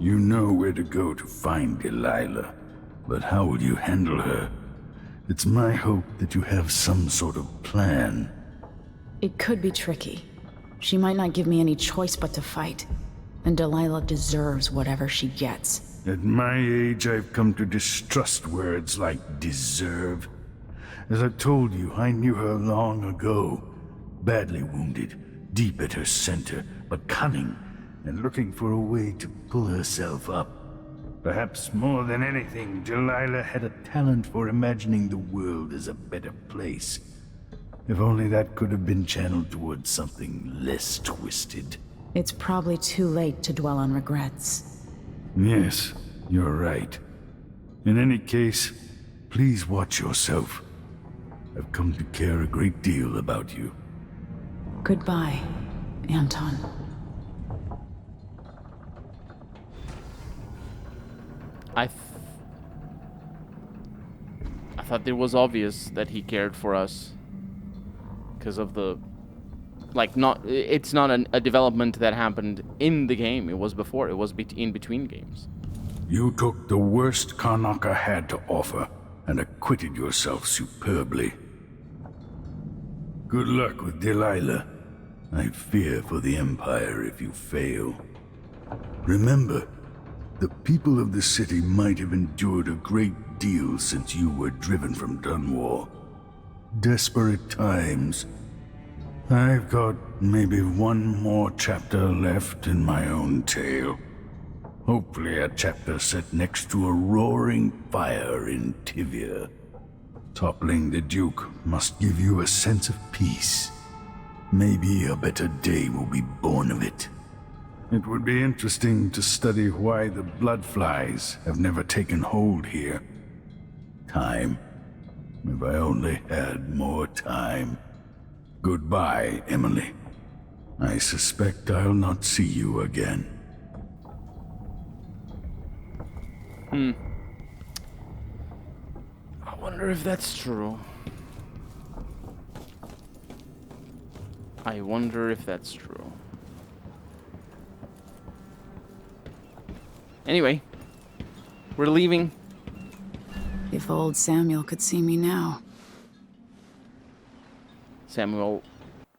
You know where to go to find Delilah, but how will you handle her? It's my hope that you have some sort of plan. It could be tricky. She might not give me any choice but to fight. And Delilah deserves whatever she gets. At my age, I've come to distrust words like deserve. As I've told you, I knew her long ago. Badly wounded, deep at her center, but cunning, and looking for a way to pull herself up. Perhaps more than anything, Delilah had a talent for imagining the world as a better place. If only that could have been channeled towards something less twisted. It's probably too late to dwell on regrets. Yes, you're right. In any case, please watch yourself. I've come to care a great deal about you. Goodbye, Anton. I thought it was obvious that he cared for us because of the, like, it's not a development that happened in the game. It was before. It was in between games. You took the worst Karnaca had to offer and acquitted yourself superbly. Good luck with Delilah. I fear for the Empire if you fail. Remember, the people of the city might have endured a great deal since you were driven from Dunwall. Desperate times. I've got maybe one more chapter left in my own tale. Hopefully a chapter set next to a roaring fire in Tivia. Toppling the Duke must give you a sense of peace. Maybe a better day will be born of it. It would be interesting to study why the bloodflies have never taken hold here. Time. If I only had more time. Goodbye, Emily. I suspect I'll not see you again. I wonder if that's true. I wonder if that's true. Anyway, we're leaving. If old Samuel could see me now. Samuel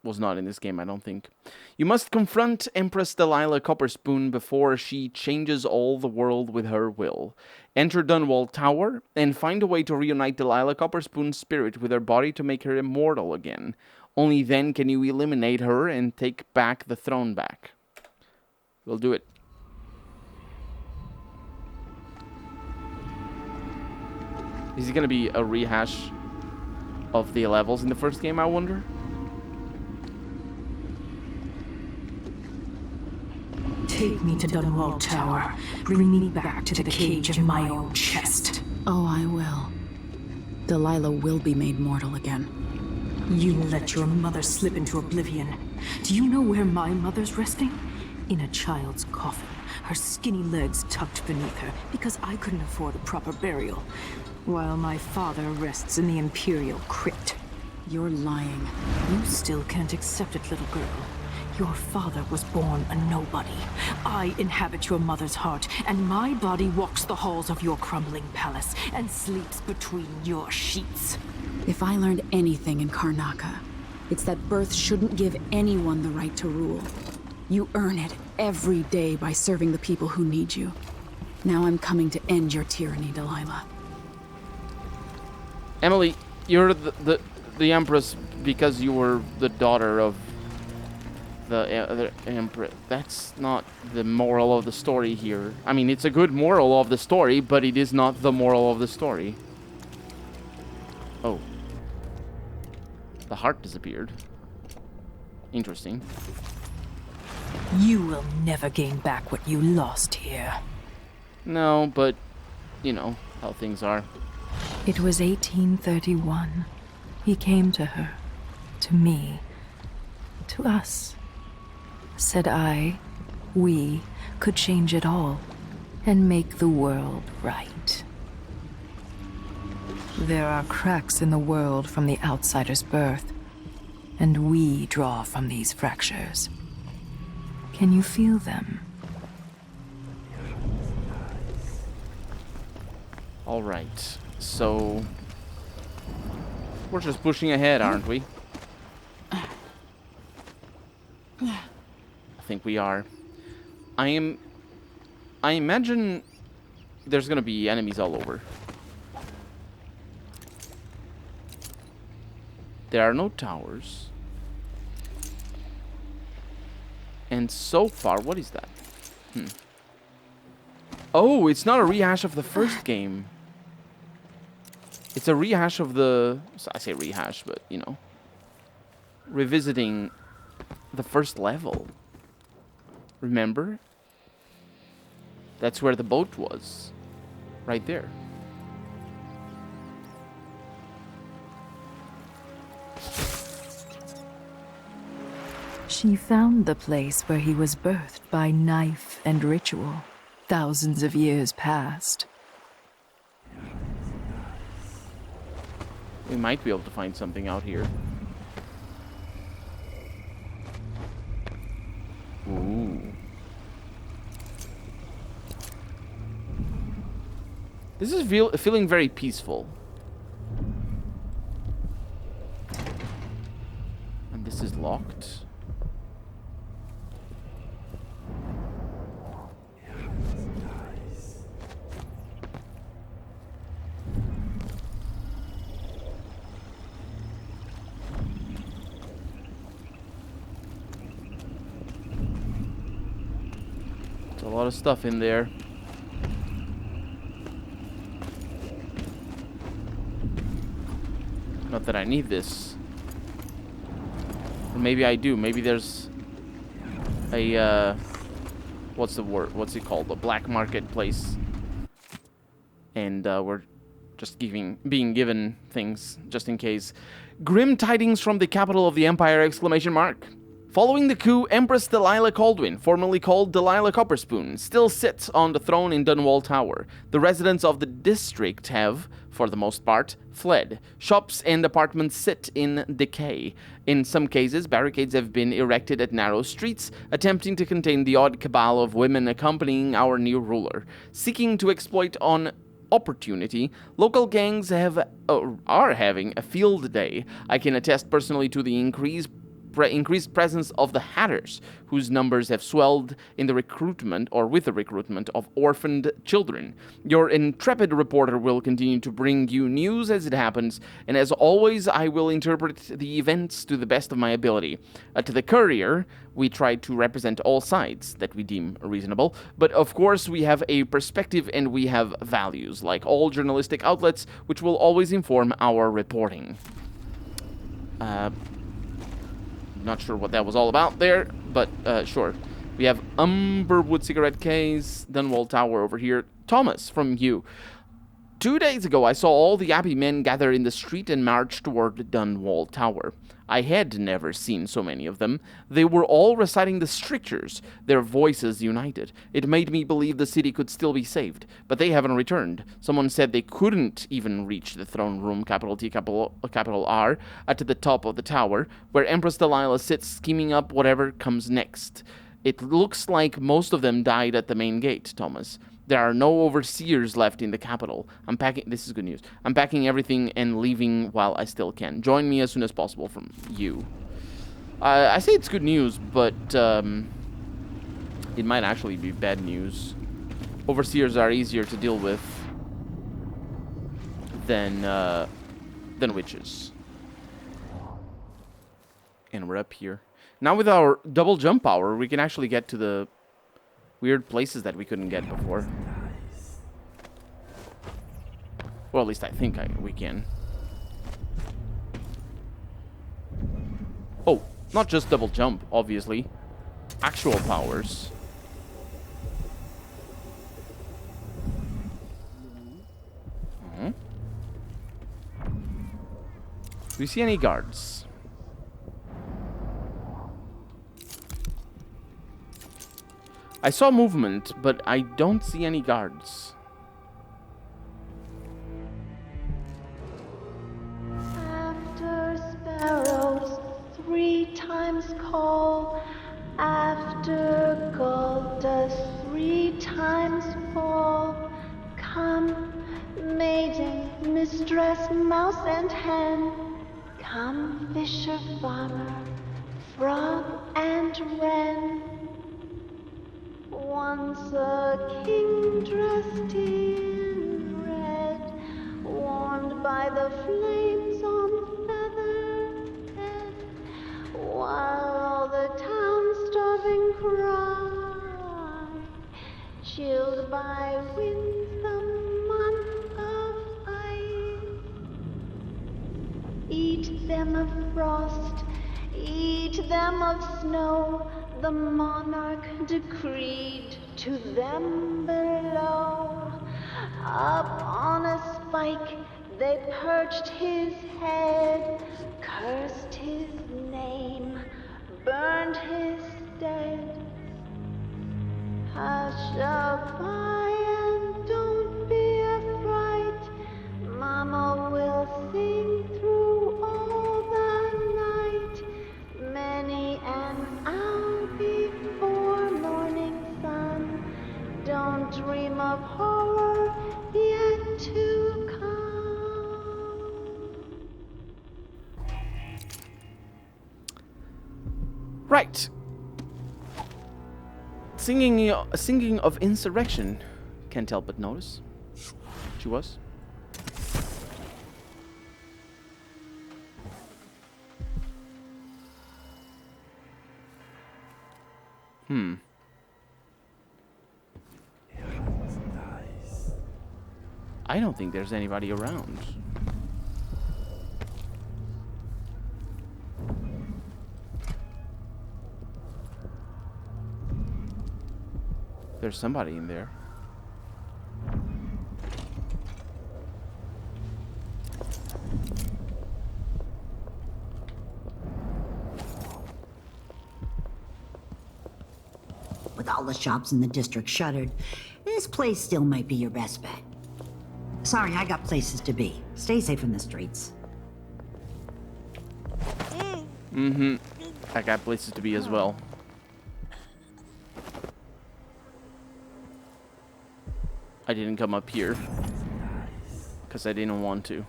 was not in this game, I don't think. You must confront Empress Delilah Copperspoon before she changes all the world with her will. Enter Dunwall Tower and find a way to reunite Delilah Copperspoon's spirit with her body to make her immortal again. Only then can you eliminate her and take back the throne back. We'll do it. Is it going to be a rehash of the levels in the first game, I wonder? Take me to Dunwall Tower. Bring me back to the cage of my own chest. Oh, I will. Delilah will be made mortal again. You let your mother slip into oblivion. Do you know where my mother's resting? In a child's coffin, her skinny legs tucked beneath her, because I couldn't afford a proper burial, while my father rests in the Imperial crypt. You're lying. You still can't accept it, little girl. Your father was born a nobody. I inhabit your mother's heart, and my body walks the halls of your crumbling palace and sleeps between your sheets. If I learned anything in Karnaca, it's that birth shouldn't give anyone the right to rule. You earn it every day by serving the people who need you. Now I'm coming to end your tyranny, Delilah. Emily, you're the Empress because you were the daughter of the Empress. That's not the moral of the story here. I mean, it's a good moral of the story, but it is not the moral of the story. Oh. The heart disappeared. Interesting. You will never gain back what you lost here. No, but, you know, how things are. It was 1831. He came to her, to me, to us. Said we could change it all and make the world right. There are cracks in the world from the outsider's birth, and we draw from these fractures. Can you feel them? Alright, so... we're just pushing ahead, aren't we? I think we are. I imagine there's gonna be enemies all over. There are no towers. And so far, what is that? Oh, it's not a rehash of the first game. It's a rehash of the... I say rehash, but, you know. Revisiting the first level. Remember? That's where the boat was. Right there. She found the place where he was birthed by knife and ritual, thousands of years past. We might be able to find something out here. Ooh. This is feeling very peaceful. And this is locked. There's a lot of stuff in there. Not that I need this. Or maybe I do. Maybe there's a, what's the word? What's it called? A black market place. And we're just being given things just in case. Grim tidings from the capital of the Empire! Exclamation mark. Following the coup, Empress Delilah Caldwin, formerly called Delilah Copperspoon, still sits on the throne in Dunwall Tower. The residents of the district have, for the most part, fled. Shops and apartments sit in decay. In some cases, barricades have been erected at narrow streets, attempting to contain the odd cabal of women accompanying our new ruler. Seeking to exploit on opportunity, local gangs are having a field day. I can attest personally to the increased presence of the Hatters, whose numbers have swelled in the recruitment with the recruitment of orphaned children. Your intrepid reporter will continue to bring you news as it happens, and as always, I will interpret the events to the best of my ability. To the courier, we try to represent all sides that we deem reasonable, but of course we have a perspective and we have values, like all journalistic outlets, which will always inform our reporting. Not sure what that was all about there, but sure. We have Umberwood cigarette case, Dunwall Tower over here. Thomas from you. 2 days ago, I saw all the Abbey men gather in the street and march toward Dunwall Tower. I had never seen so many of them. They were all reciting the strictures, their voices united. It made me believe the city could still be saved, but they haven't returned. Someone said they couldn't even reach the throne room, capital T, capital R, at the top of the tower, where Empress Delilah sits scheming up whatever comes next. It looks like most of them died at the main gate, Thomas. There are no overseers left in the capital. This is good news. I'm packing everything and leaving while I still can. Join me as soon as possible from you. I say it's good news, but it might actually be bad news. Overseers are easier to deal with than witches. And we're up here. Now with our double jump power, we can actually get to the weird places that we couldn't get before. Well, at least I think we can. Oh, not just double jump, obviously. Actual powers. Do you see any guards? I saw movement, but I don't see any guards. After sparrows 3 times call, after gold dust 3 times fall, come, minstress, mouse and hen, come fisher, farmer, frog and wren. Once a king dressed in red, warmed by the flames on feather bed, while all the town starving cry, chilled by winds the month of ice. Eat them of frost, eat them of snow, the monarch decreed to them below. Up on a spike they perched his head, cursed his name, burned his stead. Hush-a-bye and don't be afraid, Mama will sing through all the night, many an hour before morning sun. Don't dream of horror yet to come. Right. Singing of insurrection. Can't help but notice. She was. I don't think there's anybody around. There's somebody in there. With all the shops in the district shuttered, this place still might be your best bet. Sorry, I got places to be. Stay safe in the streets. I got places to be as well. I didn't come up here because I didn't want to.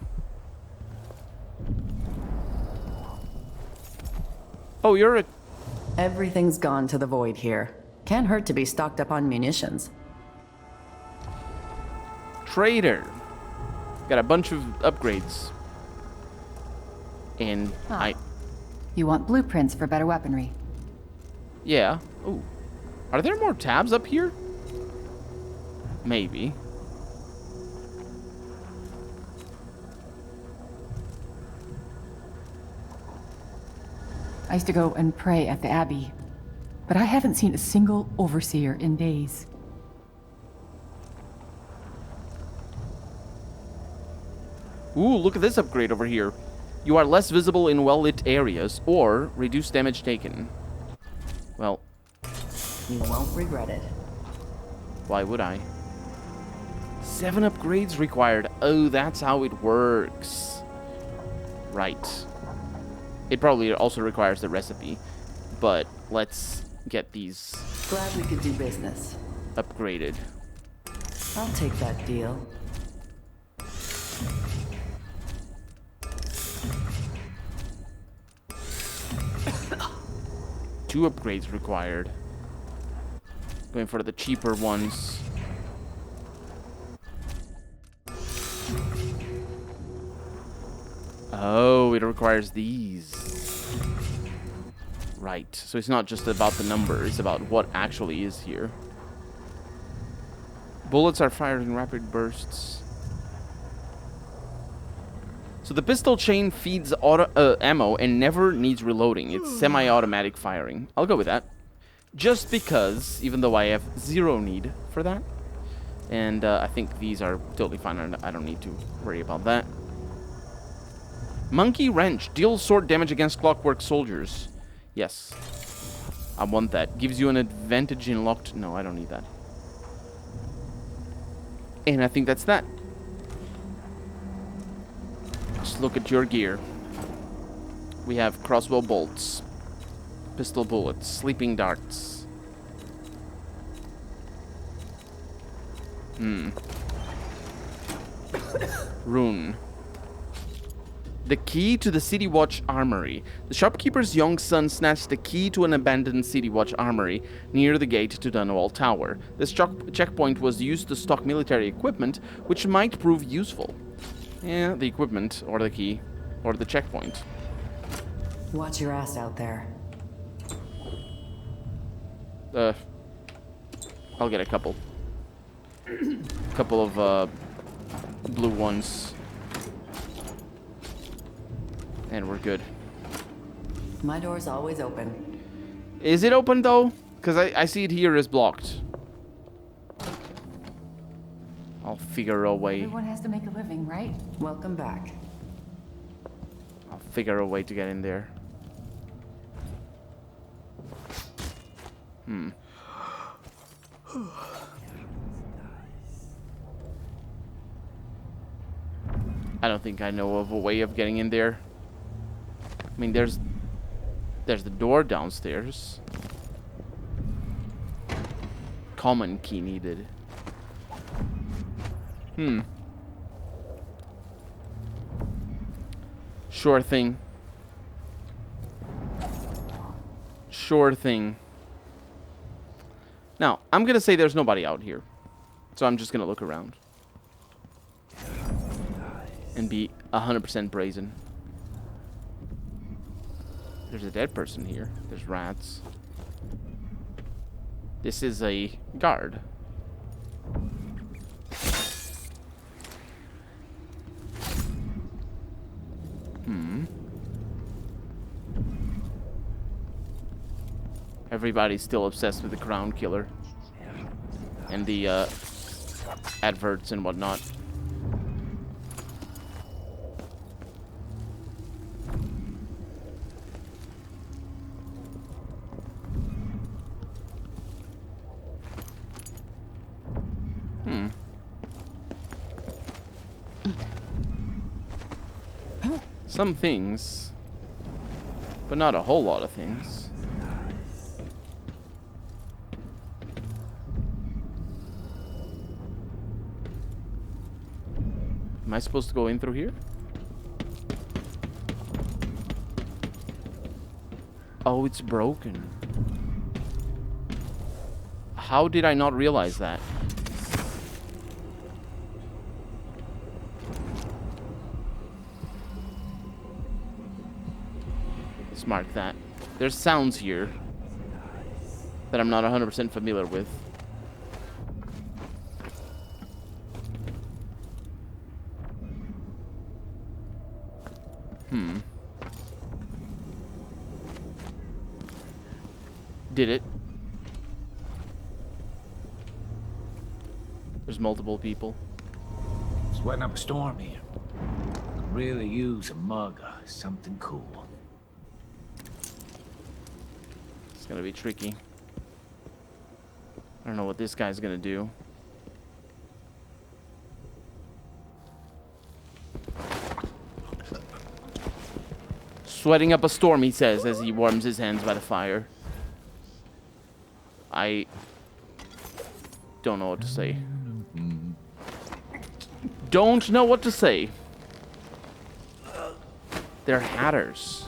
Oh, you're a... Everything's gone to the void here. Can't hurt to be stocked up on munitions. trader. Got a bunch of upgrades. And You want blueprints for better weaponry. Yeah. Ooh. Are there more tabs up here? Maybe. I used to go and pray at the Abbey, but I haven't seen a single overseer in days. Ooh, look at this upgrade over here. You are less visible in well-lit areas, or reduce damage taken. Well, You won't regret it. why would I? 7 upgrades required. Oh, that's how it works. Right. It probably also requires the recipe, but let's get these Glad we could do business. upgraded. I'll take that deal. Two upgrades required. Going for the cheaper ones. Oh, it requires these. Right. So it's not just about the number, it's about what actually is here. Bullets are fired in rapid bursts. So the pistol chain feeds ammo and never needs reloading. It's semi-automatic firing. I'll go with that. Just because, even though I have zero need for that. And I think these are totally fine. I don't need to worry about that. Monkey Wrench. Deals sword damage against clockwork soldiers. Yes. I want that. Gives you an advantage in locked... No, I don't need that. And I think that's that. Just look at your gear. We have crossbow bolts, pistol bullets, sleeping darts. Rune. The key to the City Watch Armory. The shopkeeper's young son snatched the key to an abandoned City Watch Armory near the gate to Dunwall Tower. This checkpoint was used to stock military equipment, which might prove useful. Yeah, the equipment, or the key, or the checkpoint. Watch your ass out there. I'll get a couple. Couple of, blue ones. And we're good. My door's always open. Is it open though? Because I see it here as blocked. I'll figure a way. Everyone has to make a living, right? Welcome back. I'll figure a way to get in there. I don't think I know of a way of getting in there. I mean, there's the door downstairs. Common key needed. Sure thing. Sure thing. Now, I'm gonna say there's nobody out here. So I'm just gonna look around. And be 100% brazen. There's a dead person here. There's rats. This is a guard. Everybody's still obsessed with the Crown Killer. And the adverts and whatnot. Some things, but not a whole lot of things. Am I supposed to go in through here? Oh, it's broken. How did I not realize that? Let's mark that. There's sounds here that I'm not 100% familiar with. Did it? There's multiple people. Sweating up a storm here. Could really use a mug of something cool. It's gonna be tricky. I don't know what this guy's gonna do. Sweating up a storm, he says, as he warms his hands by the fire. I don't know what to say. Don't know what to say. They're hatters.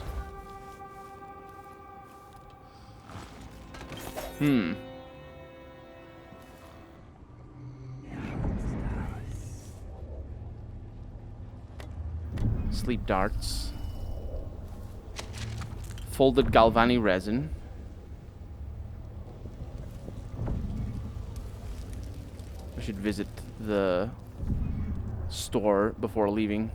Sleep darts. Folded Galvani resin. I should visit the store before leaving.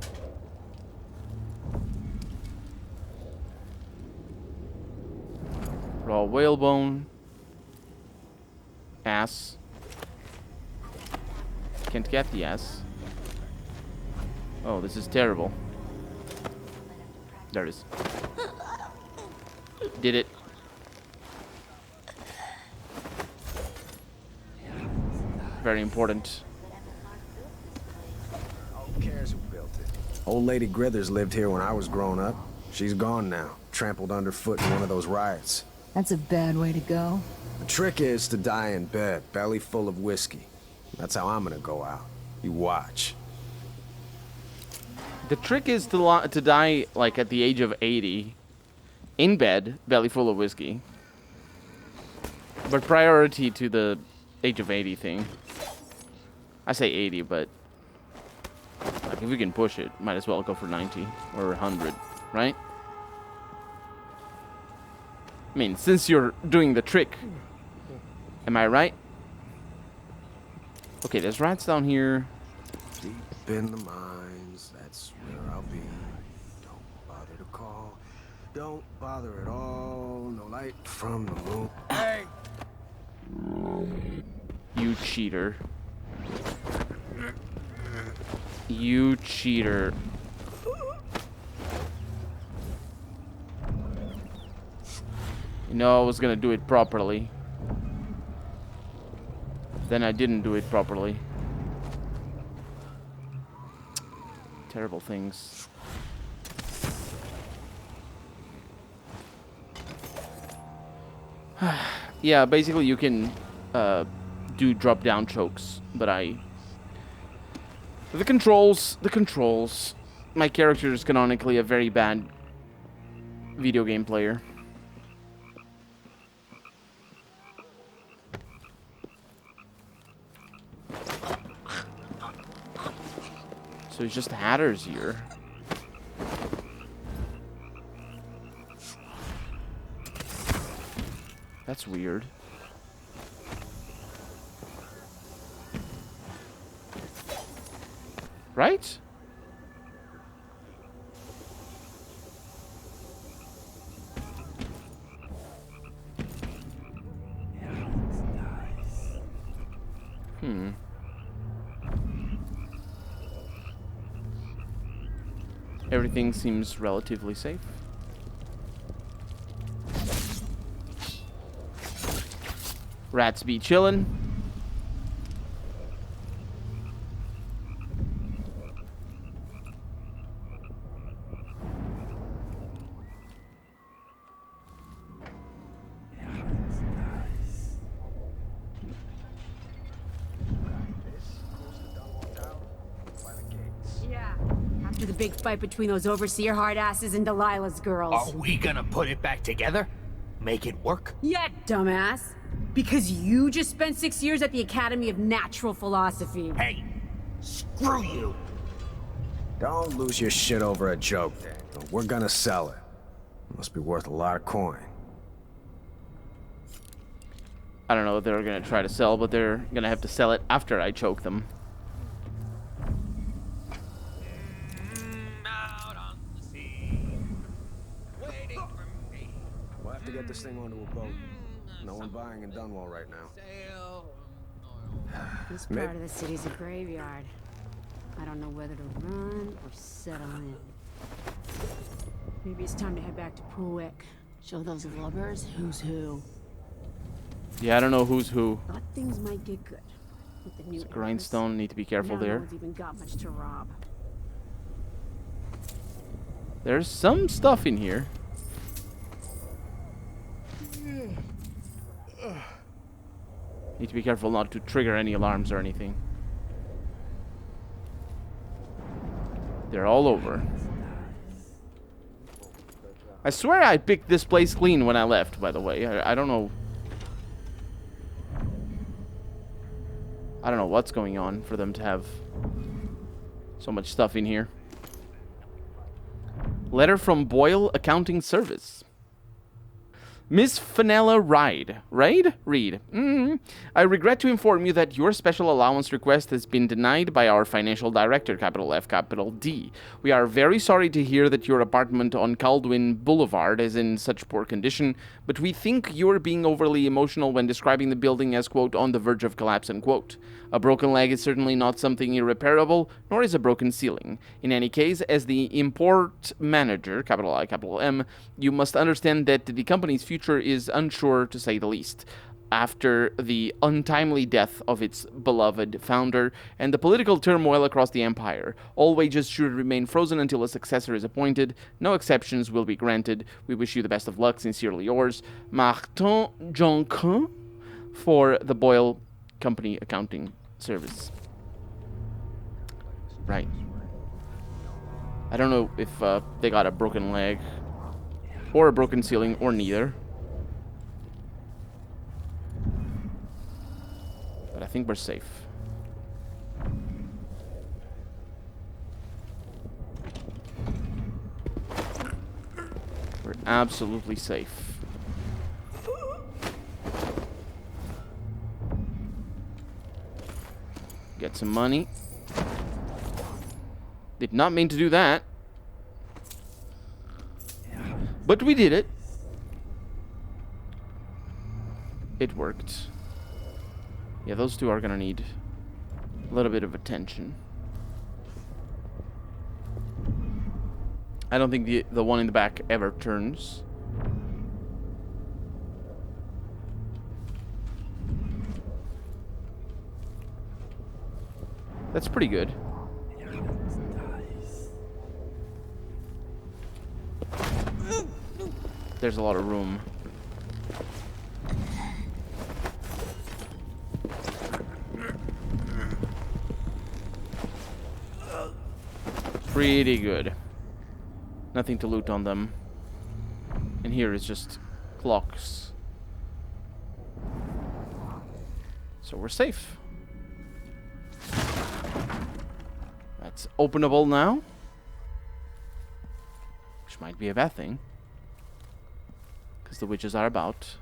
Raw whalebone. Ass. Can't get the ass. Oh, this is terrible. There it is. Did it. Very important. Who cares who built it? Old Lady Grithers lived here when I was growing up. She's gone now, trampled underfoot in one of those riots. That's a bad way to go. The trick is to die in bed, belly full of whiskey. That's how I'm gonna go out. You watch. The trick is to die, like, at the age of 80. In bed, belly full of whiskey. But priority to the age of 80 thing. I say 80, but... like, if we can push it, might as well go for 90 or 100, right? I mean, since you're doing the trick. Am I right? Okay, there's rats down here. Deep in the mines, that's where I'll be. Don't bother to call. Don't bother at all. No light from the moon. Hey! You cheater. You cheater. You know I was gonna do it properly. Then I didn't do it properly. Terrible things. Yeah, basically you can do drop-down chokes, but the controls. My character is canonically a very bad video game player. So it's just hatters here. That's weird. Right? Everything seems relatively safe. Rats be chillin'. After the big fight between those overseer hard asses and Delilah's girls. Are we gonna put it back together? Make it work? Yeah, dumbass. Because you just spent 6 years at the Academy of Natural Philosophy. Hey, screw you. Don't lose your shit over a joke, Daniel. We're gonna sell it. Must be worth a lot of coin. I don't know what they're gonna try to sell, but they're gonna have to sell it after I choke them. We'll have to get this thing onto a boat. No one buying in Dunwall right now. This part of the city's a graveyard. I don't know whether to run or settle in. Maybe it's time to head back to Poolwick. Show those lubbers who's who. Yeah, I don't know who's who. Thought things might get good. With the new Empress. Grindstone, need to be careful Now there. No one's even got much to rob. There's some stuff in here. Need to be careful not to trigger any alarms or anything. They're all over. I swear I picked this place clean when I left, by the way. I don't know. I don't know what's going on for them to have so much stuff in here. Letter from Boyle Accounting Service. Miss Fenella Reed. I regret to inform you that your special allowance request has been denied by our financial director, capital F, capital D. We are very sorry to hear that your apartment on Caldwin Boulevard is in such poor condition, but we think you're being overly emotional when describing the building as, quote, on the verge of collapse, unquote. A broken leg is certainly not something irreparable, nor is a broken ceiling. In any case, as the import manager, capital I, capital M, you must understand that the company's future is unsure, to say the least. After the untimely death of its beloved founder and the political turmoil across the empire, all wages should remain frozen until a successor is appointed. No exceptions will be granted. We wish you the best of luck. Sincerely yours, Martin Jonquin, for the Boyle Company Accounting Service. Right. I don't know if they got a broken leg or a broken ceiling or neither. But I think we're safe. We're absolutely safe. Get some money. Did not mean to do that. But we did it. It worked. Yeah, those two are gonna need a little bit of attention. I don't think the one in the back ever turns. That's pretty good. There's a lot of room. Pretty good. Nothing to loot on them. And here is just clocks. So we're safe. That's openable now. Which might be a bad thing. Because the witches are about.